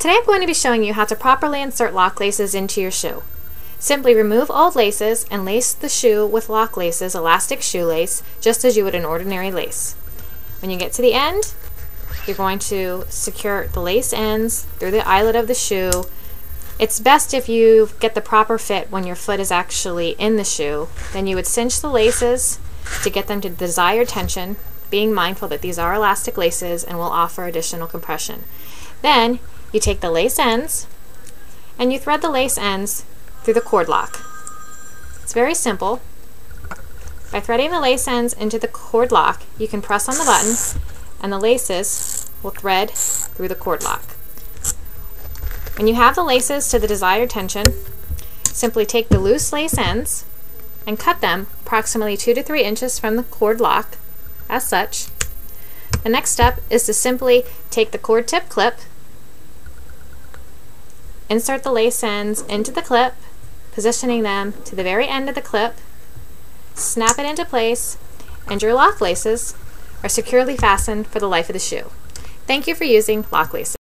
Today I'm going to be showing you how to properly insert lock laces into your shoe. Simply remove old laces and lace the shoe with lock laces, elastic shoelace, just as you would an ordinary lace. When you get to the end, you're going to secure the lace ends through the eyelet of the shoe. It's best if you get the proper fit when your foot is actually in the shoe. Then you would cinch the laces to get them to the desired tension, being mindful that these are elastic laces and will offer additional compression. Then you take the lace ends and you thread the lace ends through the cord lock. It's very simple. By threading the lace ends into the cord lock, you can press on the button and the laces will thread through the cord lock. When you have the laces to the desired tension, simply take the loose lace ends and cut them approximately 2 to 3 inches from the cord lock, as such. The next step is to simply take the cord tip clip, insert the lace ends into the clip, positioning them to the very end of the clip, snap it into place, and your lock laces are securely fastened for the life of the shoe. Thank you for using lock laces.